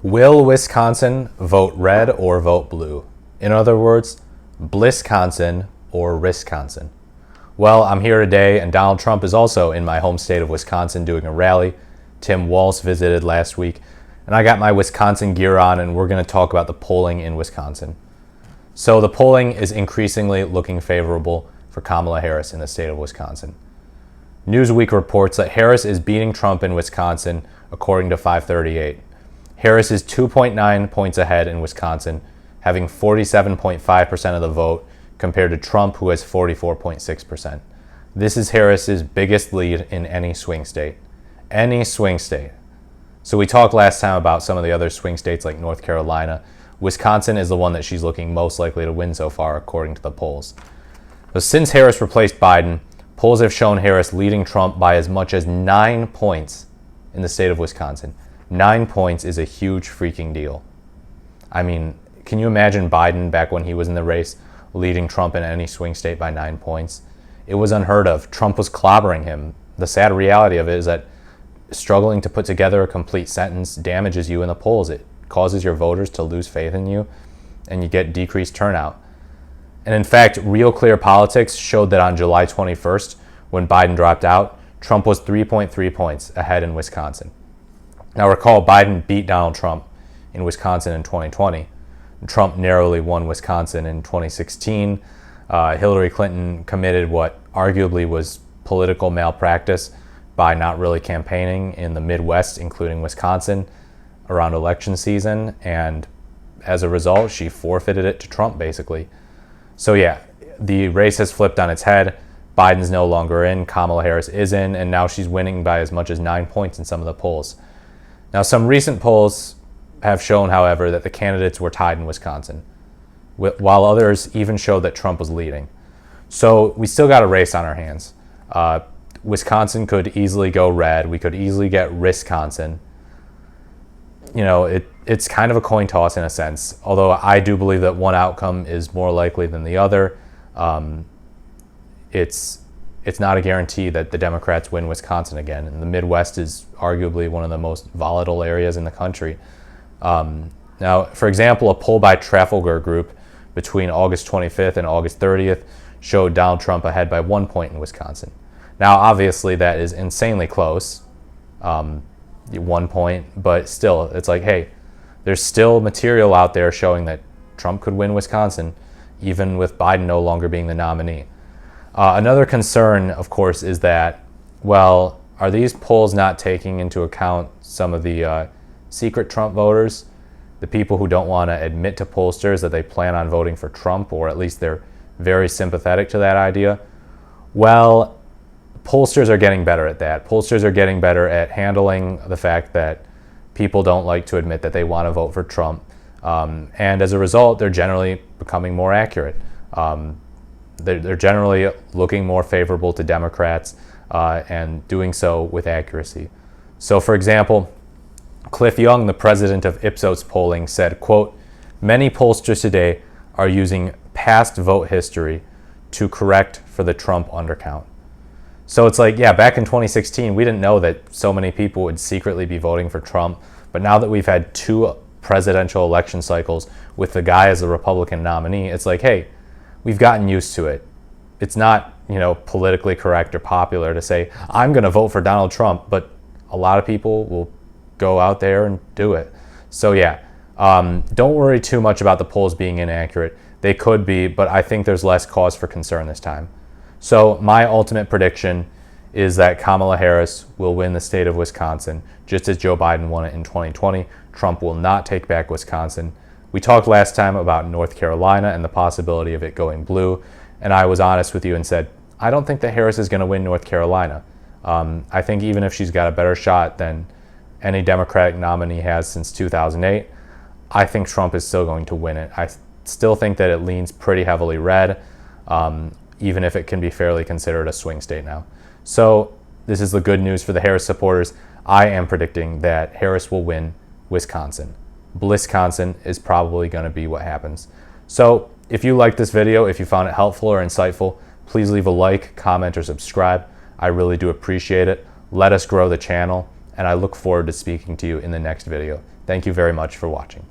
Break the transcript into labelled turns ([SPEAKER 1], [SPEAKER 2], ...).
[SPEAKER 1] Will Wisconsin vote red or vote blue? In other words, Blisconsin or Risconsin? Well, I'm here today, and Donald Trump is also in my home state of Wisconsin doing a rally. Tim Walz visited last week, and I got my Wisconsin gear on, and we're going to talk about the polling in Wisconsin. So the polling is increasingly looking favorable for Kamala Harris in the state of Wisconsin. Newsweek reports that Harris is beating Trump in Wisconsin, according to 538. Harris is 2.9 points ahead in Wisconsin, having 47.5% of the vote, compared to Trump, who has 44.6%. This is Harris's biggest lead in any swing state. Any swing state. So we talked last time about some of the other swing states like North Carolina. Wisconsin is the one that she's looking most likely to win so far, according to the polls. So since Harris replaced Biden, polls have shown Harris leading Trump by as much as 9 points in the state of Wisconsin. 9 points is a huge freaking deal. I mean, can you imagine Biden back when he was in the race leading Trump in any swing state by 9 points? It was unheard of. Trump was clobbering him. The sad reality of it is that struggling to put together a complete sentence damages you in the polls. It causes your voters to lose faith in you, and you get decreased turnout. And in fact, Real Clear Politics showed that on July 21st, when Biden dropped out, Trump was 3.3 points ahead in Wisconsin. Now recall, Biden beat Donald Trump in Wisconsin in 2020. Trump narrowly won Wisconsin in 2016. Hillary Clinton committed what arguably was political malpractice by not really campaigning in the Midwest, including Wisconsin, around election season. And as a result, she forfeited it to Trump, basically. So yeah, the race has flipped on its head. Biden's no longer in, Kamala Harris is in, and now she's winning by as much as 9 points in some of the polls. Now, some recent polls have shown, however, that the candidates were tied in Wisconsin, while others even showed that Trump was leading. So we still got a race on our hands. Wisconsin could easily go red. We could easily get Risconsin. You know, it's kind of a coin toss in a sense, although I do believe that one outcome is more likely than the other. It's not a guarantee that the Democrats win Wisconsin again. And the Midwest is arguably one of the most volatile areas in the country. Now, for example, a poll by Trafalgar Group between August 25th and August 30th showed Donald Trump ahead by 1 point in Wisconsin. Now, obviously, that is insanely close, 1 point, but still, it's like, hey, there's still material out there showing that Trump could win Wisconsin, even with Biden no longer being the nominee. Another concern, of course, is that, well, are these polls not taking into account some of the secret Trump voters, the people who don't want to admit to pollsters that they plan on voting for Trump, or at least they're very sympathetic to that idea? Well, pollsters are getting better at that. Pollsters are getting better at handling the fact that people don't like to admit that they want to vote for Trump. And as a result, they're generally becoming more accurate. They're generally looking more favorable to Democrats and doing so with accuracy. So, for example, Cliff Young, the president of Ipsos polling, said, quote, "Many pollsters today are using past vote history to correct for the Trump undercount." So it's like, yeah, back in 2016, we didn't know that so many people would secretly be voting for Trump. But now that we've had 2 presidential election cycles with the guy as a Republican nominee, it's like, hey, we've gotten used to it. It's not, politically correct or popular to say, I'm going to vote for Donald Trump, but a lot of people will go out there and do it. So yeah, don't worry too much about the polls being inaccurate. They could be, but I think there's less cause for concern this time. So my ultimate prediction is that Kamala Harris will win the state of Wisconsin, just as Joe Biden won it in 2020. Trump will not take back Wisconsin. We talked last time about North Carolina and the possibility of it going blue, and I was honest with you and said, I don't think that Harris is going to win North Carolina. I think even if she's got a better shot than any Democratic nominee has since 2008, I think Trump is still going to win it. I still think that it leans pretty heavily red, even if it can be fairly considered a swing state now. So this is the good news for the Harris supporters. I am predicting that Harris will win Wisconsin. Blisconsin is probably going to be what happens. So if you liked this video, if you found it helpful or insightful, please leave a like, comment, or subscribe. I really do appreciate it. Let us grow the channel. and I look forward to speaking to you in the next video. Thank you very much for watching.